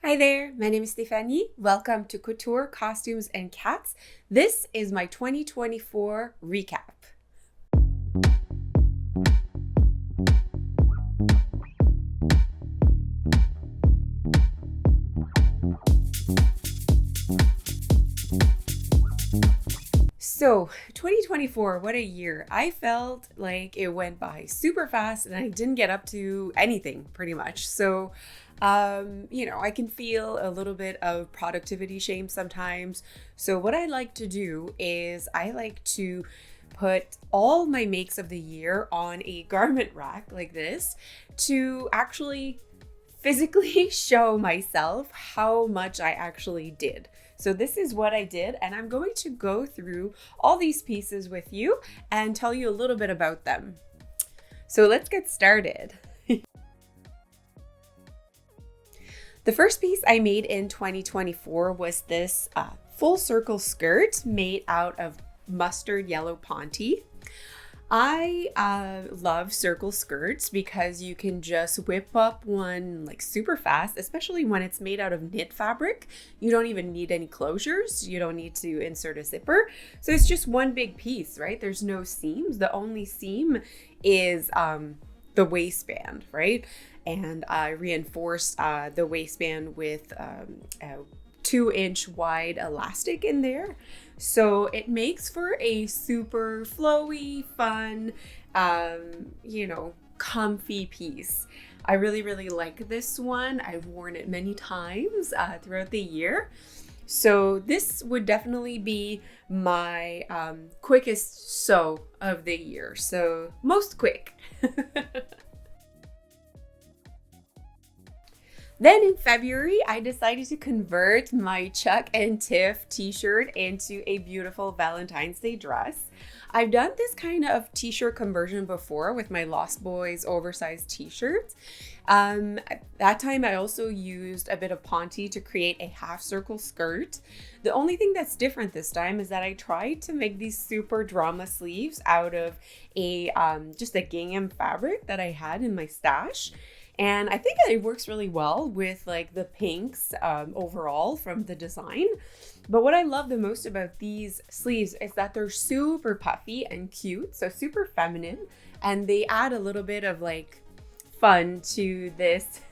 Hi there, my name is Stephanie. Welcome to Couture, Costumes, and Cats. This is my 2024 recap. So, 2024, what a year. I felt like it went by super fast and I didn't get up to anything pretty much. I can feel a little bit of productivity shame sometimes. So, what I like to do is I like to put all my makes of the year on a garment rack like this to actually physically show myself how much I actually did. So this is what I did, and I'm going to go through all these pieces with you and tell you a little bit about them. So let's get started. The first piece I made in 2024 was this full circle skirt made out of mustard yellow ponte. I love circle skirts because you can just whip up one like super fast, especially when it's made out of knit fabric. You don't even need any closures. You don't need to insert a zipper. So it's just one big piece, right? There's no seams. The only seam is the waistband, right? And I reinforced the waistband with a 2-inch wide elastic in there. So it makes for a super flowy, fun, comfy piece. I really, really like this one. I've worn it many times throughout the year. So this would definitely be my quickest sew of the year. So most quick. Then in February, I decided to convert my Chuck and Tiff t-shirt into a beautiful Valentine's Day dress. I've done this kind of t-shirt conversion before with my Lost Boys oversized t-shirts. At that time, I also used a bit of ponte to create a half circle skirt. The only thing that's different this time is that I tried to make these super drama sleeves out of just a gingham fabric that I had in my stash. And I think it works really well with like the pinks overall from the design. But what I love the most about these sleeves is that they're super puffy and cute, so super feminine, and they add a little bit of like fun to this,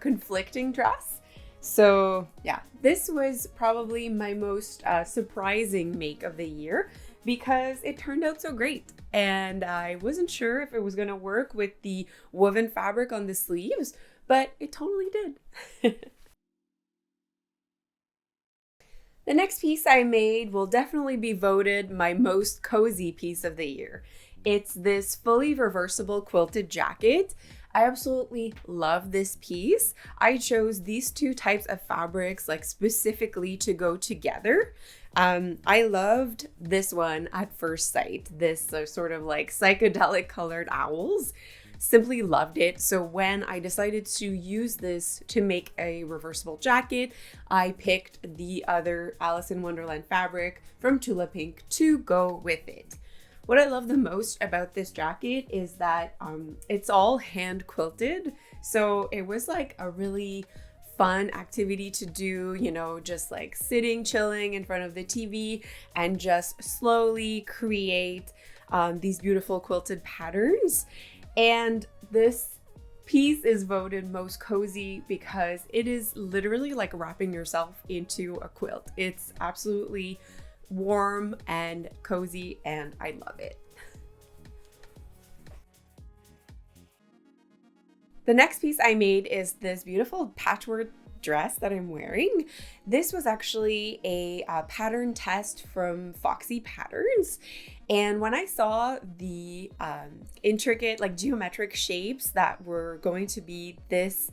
conflicting dress. So yeah, this was probably my most surprising make of the year because it turned out so great. And I wasn't sure if it was going to work with the woven fabric on the sleeves, but it totally did. The next piece I made will definitely be voted my most cozy piece of the year. It's this fully reversible quilted jacket. I absolutely love this piece. I chose these two types of fabrics like specifically to go together. I loved this one at first sight, this sort of like psychedelic colored owls. Simply loved it. So when I decided to use this to make a reversible jacket, I picked the other Alice in Wonderland fabric from Tula Pink to go with it. What I love the most about this jacket is that it's all hand quilted. So it was like a really fun activity to do, just like sitting, chilling in front of the TV and just slowly create these beautiful quilted patterns. And this piece is voted most cozy because it is literally like wrapping yourself into a quilt. It's absolutely warm and cozy, and I love it. The next piece I made is this beautiful patchwork dress that I'm wearing. This was actually a pattern test from Foxy Patterns. And when I saw the intricate, like geometric shapes that were going to be this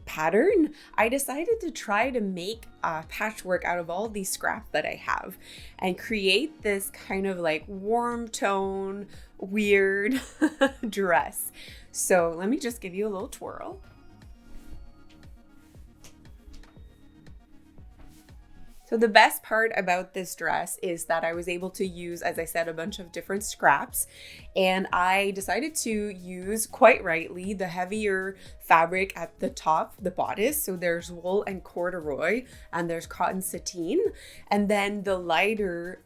pattern, I decided to try to make a patchwork out of all these scraps that I have and create this kind of like warm tone, weird dress. So let me just give you a little twirl. So the best part about this dress is that I was able to use, as I said, a bunch of different scraps. And I decided to use, quite rightly, the heavier fabric at the top, the bodice. So there's wool and corduroy, and there's cotton sateen. And then the lighter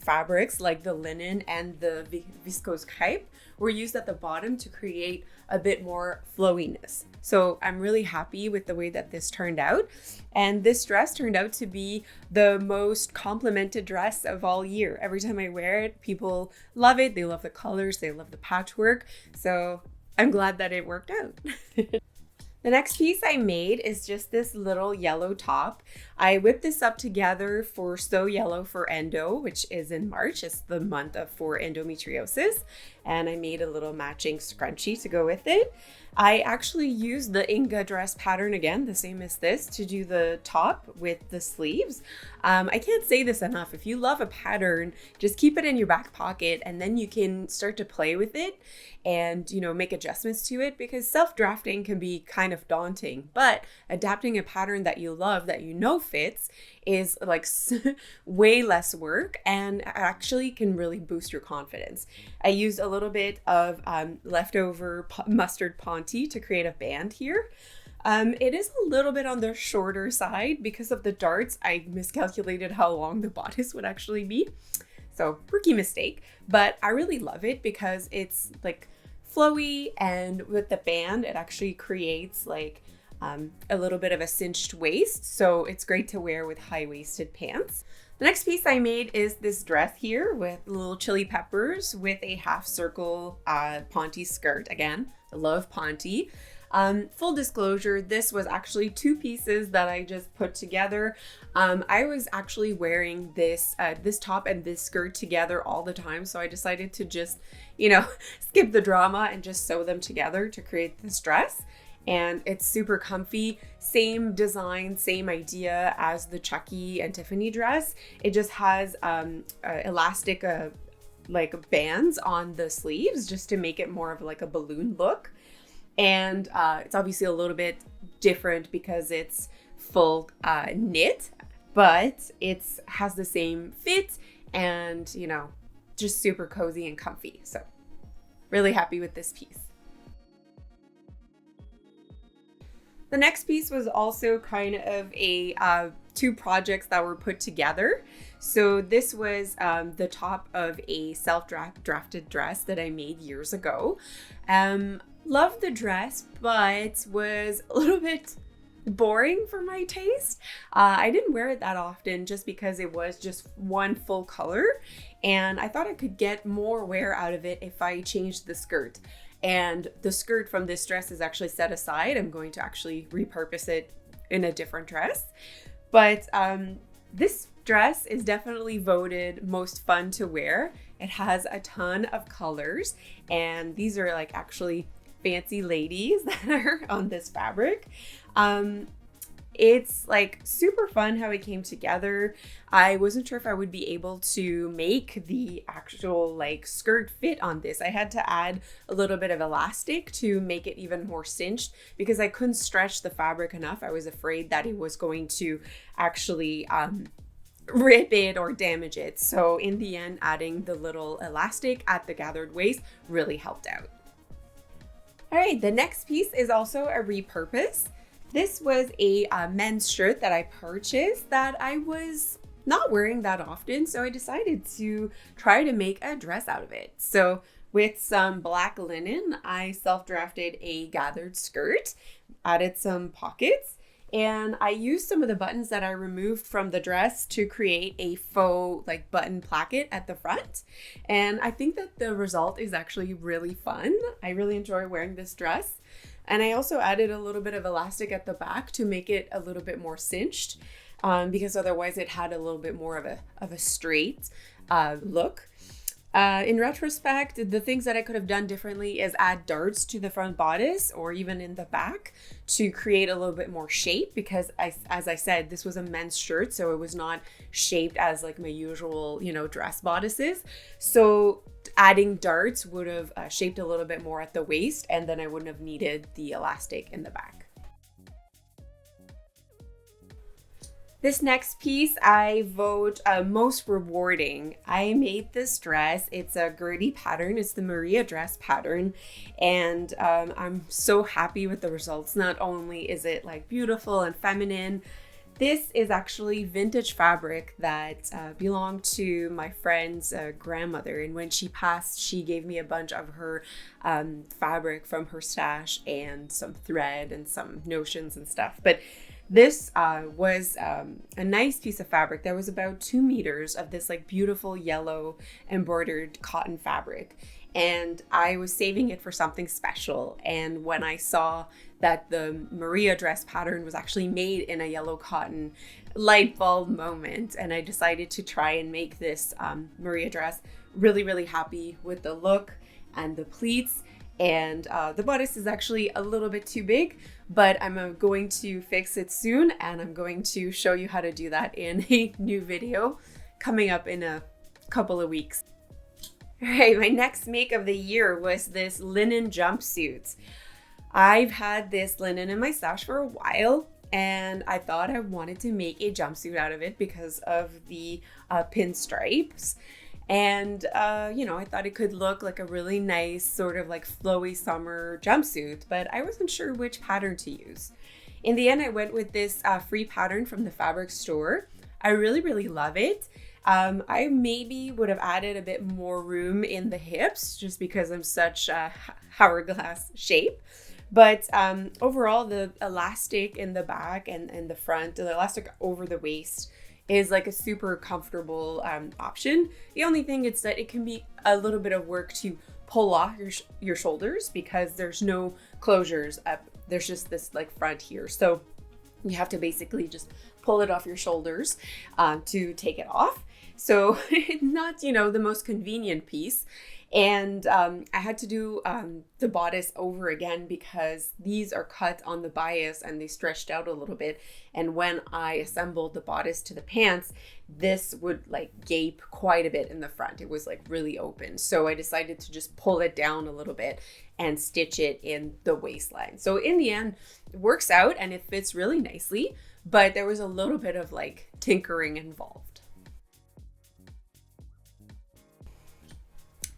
fabrics like the linen and the viscose crepe were used at the bottom to create a bit more flowiness. So I'm really happy with the way that this turned out. And this dress turned out to be the most complimented dress of all year. Every time I wear it, people love it. They love the colors, they love the patchwork. So I'm glad that it worked out. The next piece I made is just this little yellow top. I whipped this up together for So Yellow for Endo, which is in March. It's the month for endometriosis. And I made a little matching scrunchie to go with it. I actually used the Inga dress pattern again, the same as this, to do the top with the sleeves. I can't say this enough. If you love a pattern, just keep it in your back pocket and then you can start to play with it and, make adjustments to it, because self-drafting can be kind of daunting, but adapting a pattern that you love, that fits, is like way less work and actually can really boost your confidence. I used a little bit of leftover mustard ponte to create a band here. It is a little bit on the shorter side because of the darts. I miscalculated how long the bodice would actually be. So rookie mistake, but I really love it because it's like flowy, and with the band, it actually creates like a little bit of a cinched waist. So it's great to wear with high-waisted pants. The next piece I made is this dress here with little chili peppers with a half circle ponte skirt. Again, I love ponte. Full disclosure, this was actually two pieces that I just put together. I was actually wearing this top and this skirt together all the time, so I decided to just, skip the drama and just sew them together to create this dress. And it's super comfy. Same design, same idea as the Chucky and Tiffany dress. It just has elastic like bands on the sleeves just to make it more of like a balloon look. And it's obviously a little bit different because it's full knit, but it has the same fit and, just super cozy and comfy. So really happy with this piece. The next piece was also kind of a two projects that were put together. So this was the top of a self-drafted dress that I made years ago. Loved the dress, but was a little bit boring for my taste. I didn't wear it that often just because it was just one full color, and I thought I could get more wear out of it if I changed the skirt. And the skirt from this dress is actually set aside. I'm going to actually repurpose it in a different dress. But this dress is definitely voted most fun to wear. It has a ton of colors, and these are like actually fancy ladies that are on this fabric. It's like super fun how it came together. I wasn't sure if I would be able to make the actual like skirt fit on this. I had to add a little bit of elastic to make it even more cinched because I couldn't stretch the fabric enough. I was afraid that it was going to actually rip it or damage it. So in the end, adding the little elastic at the gathered waist really helped out. All right, the next piece is also a repurpose. This was a men's shirt that I purchased that I was not wearing that often, so I decided to try to make a dress out of it. So with some black linen, I self-drafted a gathered skirt, added some pockets, and I used some of the buttons that I removed from the dress to create a faux like button placket at the front. And I think that the result is actually really fun. I really enjoy wearing this dress. And I also added a little bit of elastic at the back to make it a little bit more cinched, because otherwise it had a little bit more of a straight look. In retrospect, the things that I could have done differently is add darts to the front bodice or even in the back to create a little bit more shape, because as I said, this was a men's shirt, so it was not shaped as like my usual, dress bodices. So adding darts would have shaped a little bit more at the waist, and then I wouldn't have needed the elastic in the back. This next piece I vote most rewarding. I made this dress. It's a Gertie pattern. It's the Maria dress pattern. And I'm so happy with the results. Not only is it like beautiful and feminine, this is actually vintage fabric that belonged to my friend's grandmother. And when she passed, she gave me a bunch of her fabric from her stash and some thread and some notions and stuff. But this was a nice piece of fabric. There was about 2 meters of this like beautiful yellow embroidered cotton fabric. And I was saving it for something special. And when I saw that the Maria dress pattern was actually made in a yellow cotton, light bulb moment. And I decided to try and make this Maria dress. Really, really happy with the look and the pleats. And the bodice is actually a little bit too big, but I'm going to fix it soon, and I'm going to show you how to do that in a new video coming up in a couple of weeks. All right, my next make of the year was this linen jumpsuit. I've had this linen in my stash for a while, and I thought I wanted to make a jumpsuit out of it because of the pinstripes. And, I thought it could look like a really nice sort of like flowy summer jumpsuit, but I wasn't sure which pattern to use. In the end, I went with this free pattern from the fabric store. I really, really love it. I maybe would have added a bit more room in the hips just because I'm such a hourglass shape. But overall, the elastic in the back and the front, the elastic over the waist, is like a super comfortable option. The only thing is that it can be a little bit of work to pull off your shoulders because there's no closures up. There's just this like front here. So you have to basically just pull it off your shoulders to take it off. So not, the most convenient piece. And I had to do the bodice over again because these are cut on the bias and they stretched out a little bit. And when I assembled the bodice to the pants, this would like gape quite a bit in the front. It was like really open. So I decided to just pull it down a little bit and stitch it in the waistline. So in the end, it works out and it fits really nicely, but there was a little bit of like tinkering involved.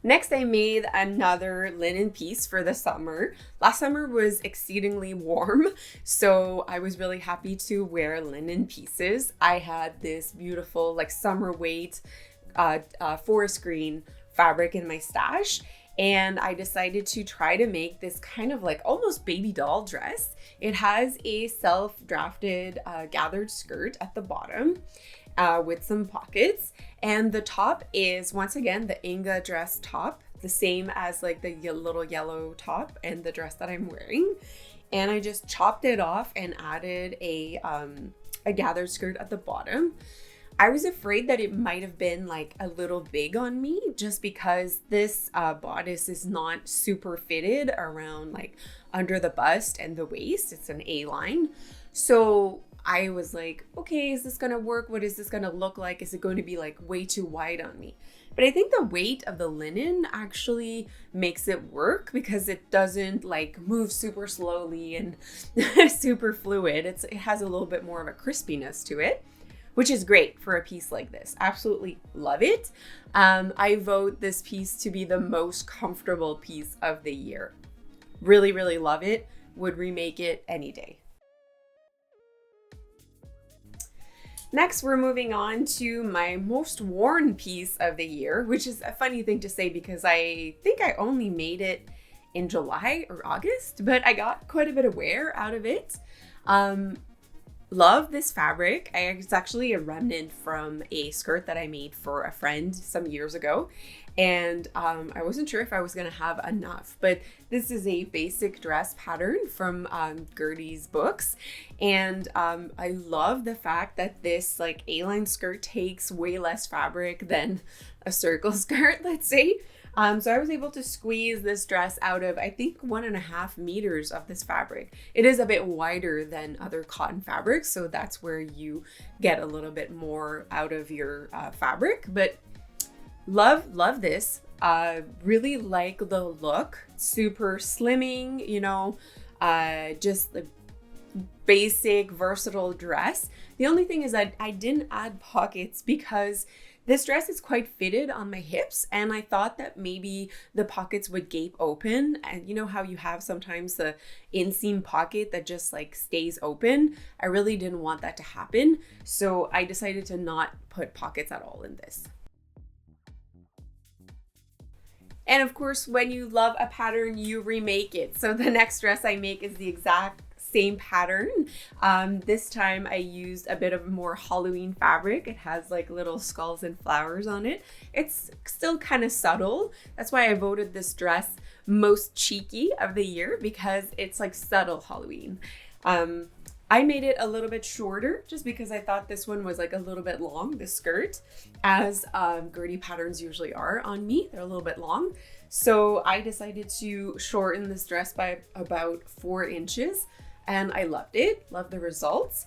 Next, I made another linen piece for the summer. Last summer was exceedingly warm, so I was really happy to wear linen pieces. I had this beautiful like summer weight forest green fabric in my stash, and I decided to try to make this kind of like almost baby doll dress. It has a self-drafted gathered skirt at the bottom. With some pockets, and the top is once again the Inga dress top, the same as like the little yellow top and the dress that I'm wearing. And I just chopped it off and added a gathered skirt at the bottom. I was afraid that it might have been like a little big on me just because this bodice is not super fitted around like under the bust and the waist. It's an A-line. So I was like, okay, is this gonna work? What is this gonna look like? Is it going to be like way too wide on me? But I think the weight of the linen actually makes it work because it doesn't like move super slowly and super fluid. It has a little bit more of a crispiness to it, which is great for a piece like this. Absolutely love it. I vote this piece to be the most comfortable piece of the year. Really, really love it. Would remake it any day. Next, we're moving on to my most worn piece of the year, which is a funny thing to say because I think I only made it in July or August, but I got quite a bit of wear out of it. Love this fabric. It's actually a remnant from a skirt that I made for a friend some years ago. And I wasn't sure if I was gonna have enough, but this is a basic dress pattern from Gertie's books. And I love the fact that this like A-line skirt takes way less fabric than a circle skirt, let's say. So I was able to squeeze this dress out of, I think, 1.5 meters of this fabric. It is a bit wider than other cotton fabrics, so that's where you get a little bit more out of your fabric. But love this. Really like the look. Super slimming, just like basic, versatile dress. The only thing is that I didn't add pockets because this dress is quite fitted on my hips, and I thought that maybe the pockets would gape open. And you know how you have sometimes the inseam pocket that just like stays open? I really didn't want that to happen, so I decided to not put pockets at all in this. And of course, when you love a pattern, you remake it. So the next dress I make is the exact same pattern. This time I used a bit of more Halloween fabric. It has like little skulls and flowers on it. It's still kind of subtle. That's why I voted this dress most cheeky of the year, because it's like subtle Halloween. I made it a little bit shorter just because I thought this one was like a little bit long, the skirt, as Gertie patterns usually are on me. They're a little bit long. So I decided to shorten this dress by about 4 inches, and I loved it, loved the results.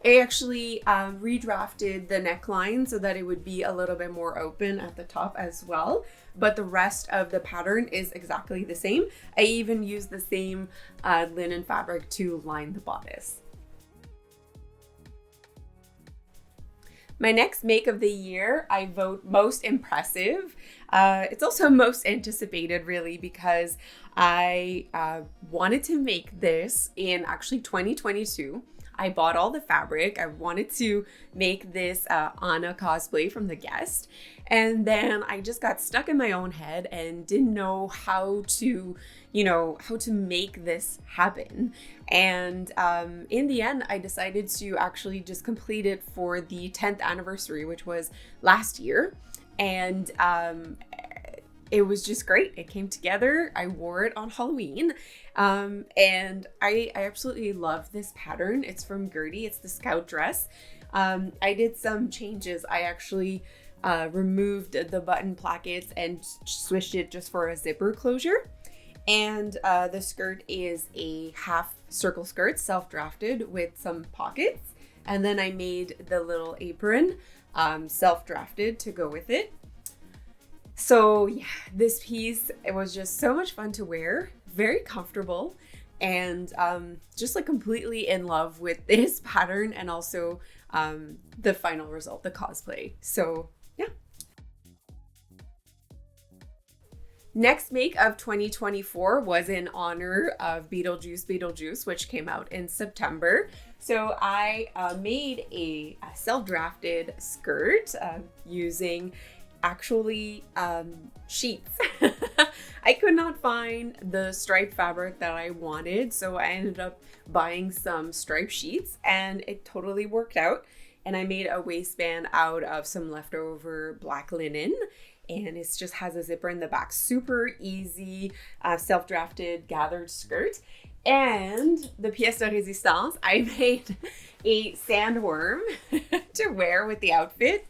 I actually redrafted the neckline so that it would be a little bit more open at the top as well, but the rest of the pattern is exactly the same. I even used the same linen fabric to line the bodice. My next make of the year, I vote most impressive. It's also most anticipated, really, because I wanted to make this in actually 2022. I bought all the fabric. I wanted to make this Anna cosplay from The Guest. And then I just got stuck in my own head and didn't know how to make this happen. And in the end, I decided to actually just complete it for the 10th anniversary, which was last year. And it was just great. It came together. I wore it on Halloween. And I absolutely love this pattern. It's from Gertie. It's the Scout dress. I did some changes. I actually removed the button plackets and switched it just for a zipper closure. And the skirt is a half circle skirt, self-drafted with some pockets. And then I made the little apron self-drafted to go with it. So yeah, this piece, it was just so much fun to wear, very comfortable, and just like completely in love with this pattern and also the final result, the cosplay. So yeah. Next make of 2024 was in honor of Beetlejuice, which came out in September. So I made a self-drafted skirt using actually sheets. I could not find the striped fabric that I wanted, so I ended up buying some striped sheets, and it totally worked out. And I made a waistband out of some leftover black linen, and it just has a zipper in the back. Super easy, self-drafted gathered skirt. And the pièce de résistance, I made a sandworm to wear with the outfit.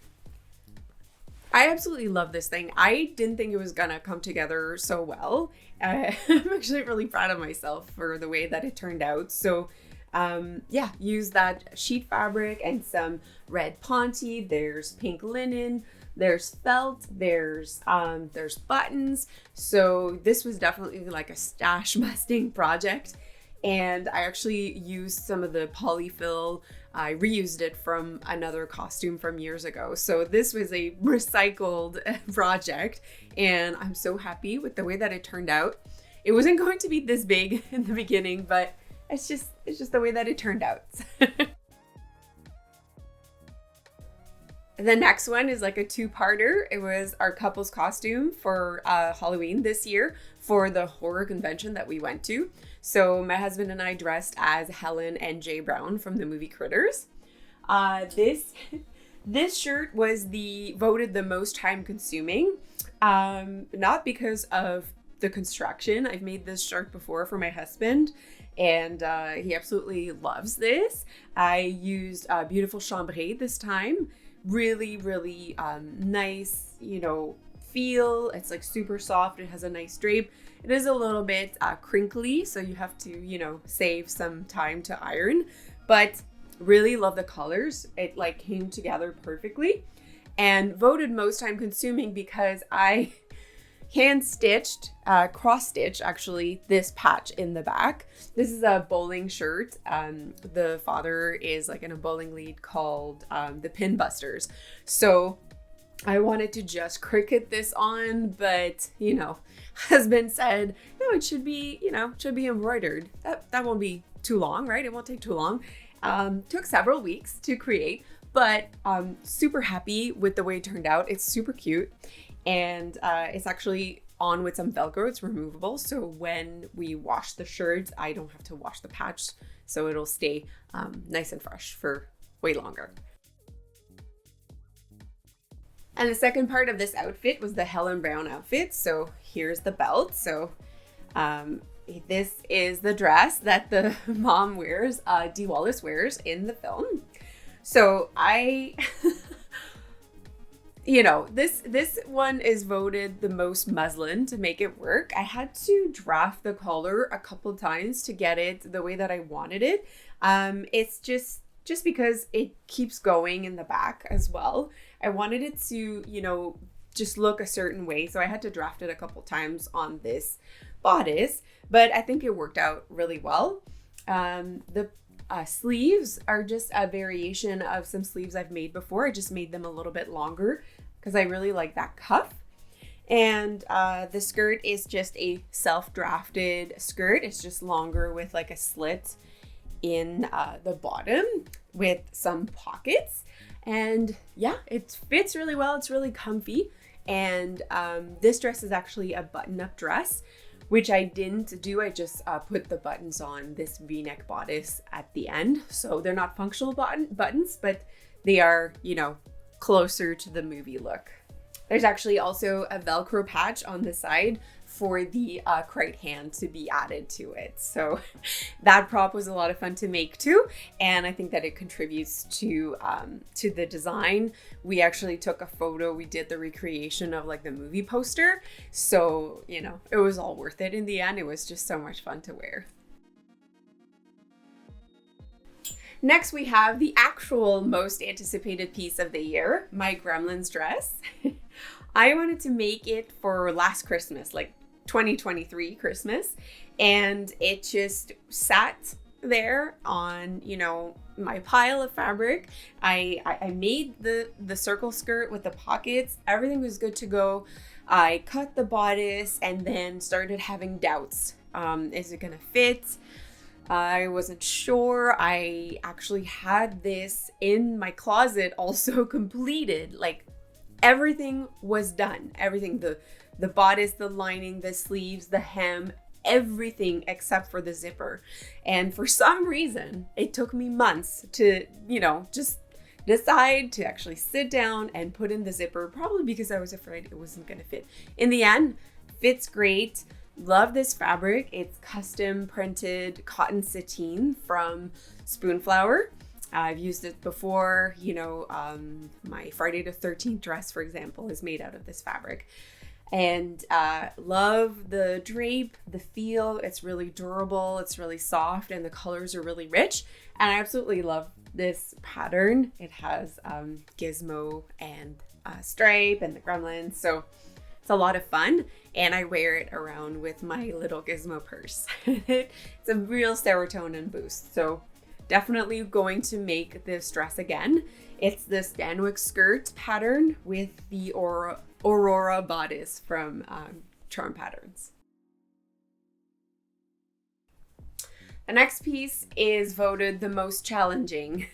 I absolutely love this thing. I didn't think it was gonna come together so well. I'm actually really proud of myself for the way that it turned out. So yeah, use that sheet fabric and some red ponte. There's pink linen, there's felt, there's buttons. So this was definitely like a stash busting project. And I actually used some of the polyfill. I reused it from another costume from years ago. So this was a recycled project, and I'm so happy with the way that it turned out. It wasn't going to be this big in the beginning, but it's just the way that it turned out. The next one is like a two-parter. It was our couple's costume for Halloween this year for the horror convention that we went to. So my husband and I dressed as Helen and Jay Brown from the movie Critters. This shirt was voted the most time consuming, not because of the construction. I've made this shirt before for my husband, and he absolutely loves this. I used beautiful chambray this time. Really, really nice, feel. It's like super soft. It has a nice drape. It is a little bit crinkly, so you have to, save some time to iron, but really love the colors. It like came together perfectly, and voted most time consuming because I hand stitched, cross stitch actually, this patch in the back. This is a bowling shirt. The father is like in a bowling league called the Pin Busters. So I wanted to just cricket this on, but you know, husband said, no, it should be, you know, should be embroidered. That won't be too long, right? It won't take too long. Took several weeks to create, but super happy with the way it turned out. It's super cute. And it's actually on with some Velcro. It's removable. So when we wash the shirt, I don't have to wash the patch. So it'll stay nice and fresh for way longer. And the second part of this outfit was the Helen Brown outfit. So here's the belt. So this is the dress that the mom wears, Dee Wallace wears in the film. So you know, this one is voted the most muslin to make it work. I had to draft the collar a couple times to get it the way that I wanted it. It's just because it keeps going in the back as well. I wanted it to, you know, just look a certain way. So I had to draft it a couple times on this bodice, but I think it worked out really well. The sleeves are just a variation of some sleeves I've made before. I just made them a little bit longer because I really like that cuff. And the skirt is just a self-drafted skirt. It's just longer with like a slit in the bottom with some pockets. And yeah, it fits really well. It's really comfy. And this dress is actually a button-up dress, which I didn't do. I just put the buttons on this V-neck bodice at the end. So they're not functional buttons, but they are, you know, closer to the movie look. There's actually also a Velcro patch on the side for the crate hand to be added to it. So that prop was a lot of fun to make too. And I think that it contributes to the design. We actually took a photo. We did the recreation of like the movie poster. So, you know, it was all worth it in the end. It was just so much fun to wear. Next, we have the actual most anticipated piece of the year, my Gremlins dress. I wanted to make it for last Christmas, like 2023 Christmas, and it just sat there on, you know, my pile of fabric. I made the circle skirt with the pockets. Everything was good to go. I cut the bodice and then started having doubts. Is it gonna fit? I wasn't sure. I actually had this in my closet also completed. Like everything was done. Everything, the bodice, the lining, the sleeves, the hem, everything except for the zipper. And for some reason, it took me months to, you know, just decide to actually sit down and put in the zipper, probably because I was afraid it wasn't going to fit. In the end, fits great. Love this fabric. It's custom printed cotton sateen from Spoonflower. I've used it before, you know, my Friday the 13th dress, for example, is made out of this fabric. And love the drape, the feel. It's really durable, it's really soft, and the colors are really rich. And I absolutely love this pattern. It has gizmo and stripe and the gremlins. So it's a lot of fun, and I wear it around with my little gizmo purse. It's a real serotonin boost. So definitely going to make this dress again. It's the Stanwick skirt pattern with the Aurora bodice from Charm Patterns. The next piece is voted the most challenging.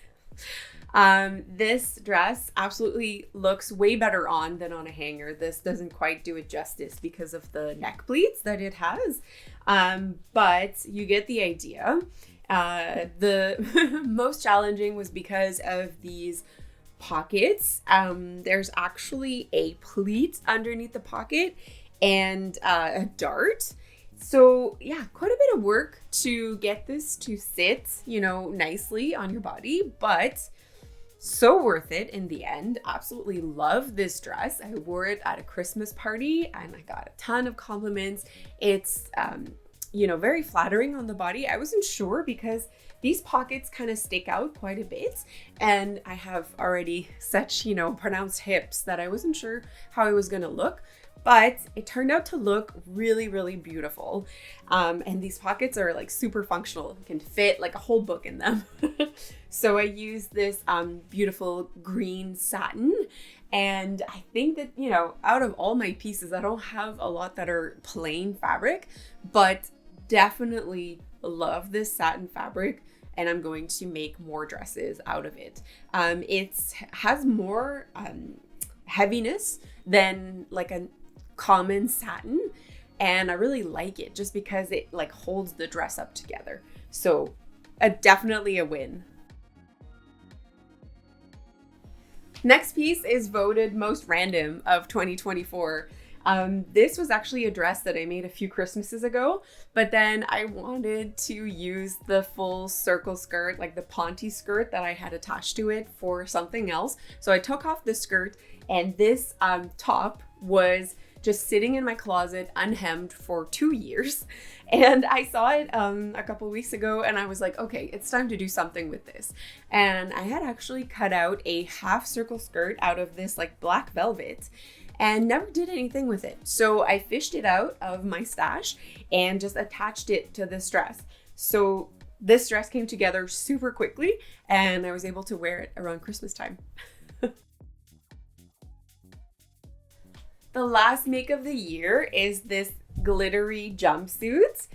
This dress absolutely looks way better on than on a hanger. This doesn't quite do it justice because of the neck pleats that it has, but you get the idea. The most challenging was because of these pockets. There's actually a pleat underneath the pocket and a dart. So yeah, quite a bit of work to get this to sit, you know, nicely on your body, but so worth it in the end. Absolutely love this dress. I wore it at a Christmas party and I got a ton of compliments. It's, you know, very flattering on the body. I wasn't sure because these pockets kind of stick out quite a bit, and I have already such, you know, pronounced hips that I wasn't sure how it was going to look. but it turned out to look really, really beautiful. And these pockets are like super functional. You can fit like a whole book in them. So I used this beautiful green satin. And I think that, you know, out of all my pieces, I don't have a lot that are plain fabric, but definitely love this satin fabric. And I'm going to make more dresses out of it. It has more heaviness than like a common satin, and I really like it just because it like holds the dress up together. So definitely a win. Next piece is voted most random of 2024. This was actually a dress that I made a few Christmases ago, but then I wanted to use the full circle skirt, like the ponte skirt that I had attached to it, for something else. So I took off the skirt, and this top was just sitting in my closet unhemmed for 2 years. And I saw it a couple weeks ago, and I was like, okay, it's time to do something with this. And I had actually cut out a half circle skirt out of this like black velvet and never did anything with it. So I fished it out of my stash and just attached it to this dress. So this dress came together super quickly, and I was able to wear it around Christmas time. The last make of the year is this glittery jumpsuit.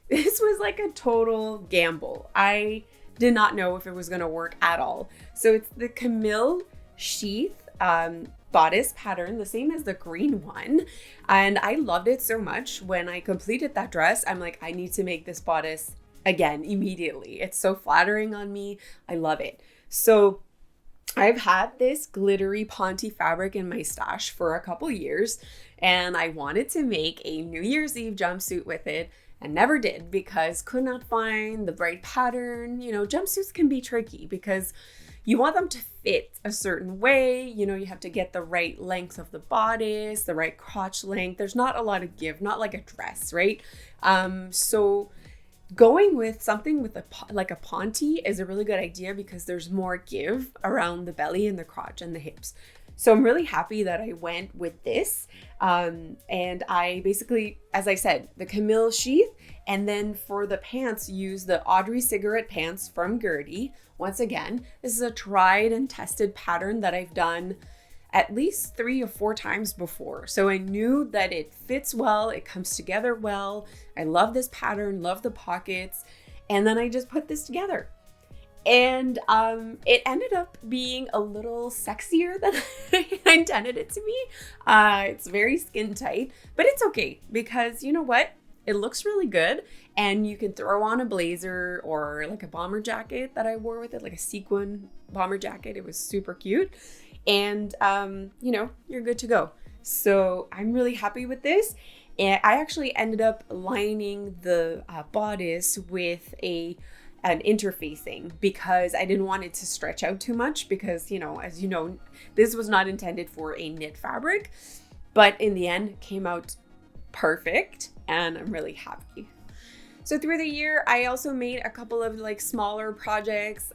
This was like a total gamble. I did not know if it was gonna work at all. So it's the Camille sheath bodice pattern, the same as the green one. And I loved it so much. When I completed that dress, I'm like, I need to make this bodice again immediately. It's so flattering on me. I love it. So I've had this glittery ponte fabric in my stash for a couple years, and I wanted to make a New Year's Eve jumpsuit with it and never did because could not find the right pattern. You know, jumpsuits can be tricky because you want them to fit a certain way. You know, you have to get the right length of the bodice, the right crotch length. There's not a lot of give, not like a dress, right? So going with something with like a ponte is a really good idea because there's more give around the belly and the crotch and the hips. So I'm really happy that I went with this. And I basically, as I said, the Camille sheath, and then for the pants, use the Audrey cigarette pants from Gertie. Once again, this is a tried and tested pattern that I've done at least 3 or 4 times before. So I knew that it fits well, it comes together well. I love this pattern, love the pockets. And then I just put this together. And it ended up being a little sexier than I intended it to be. It's very skin tight, but it's okay because you know what? It looks really good, and you can throw on a blazer or like a bomber jacket that I wore with it, like a sequin bomber jacket. It was super cute. And, you know, you're good to go. So I'm really happy with this. And I actually ended up lining the bodice with an interfacing because I didn't want it to stretch out too much because, you know, as you know, this was not intended for a knit fabric, but in the end it came out perfect and I'm really happy. So through the year, I also made a couple of like smaller projects,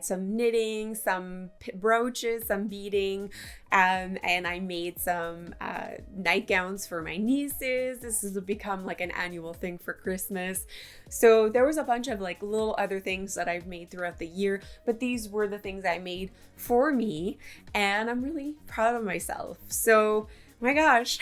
some knitting, some brooches, some beading, and I made some nightgowns for my nieces. This has become like an annual thing for Christmas. So there was a bunch of like little other things that I've made throughout the year, but these were the things I made for me, and I'm really proud of myself. So my gosh,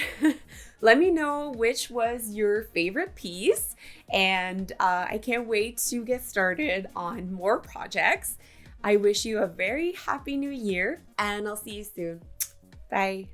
let me know which was your favorite piece, and I can't wait to get started on more projects. I wish you a very happy new year, and I'll see you soon. Bye.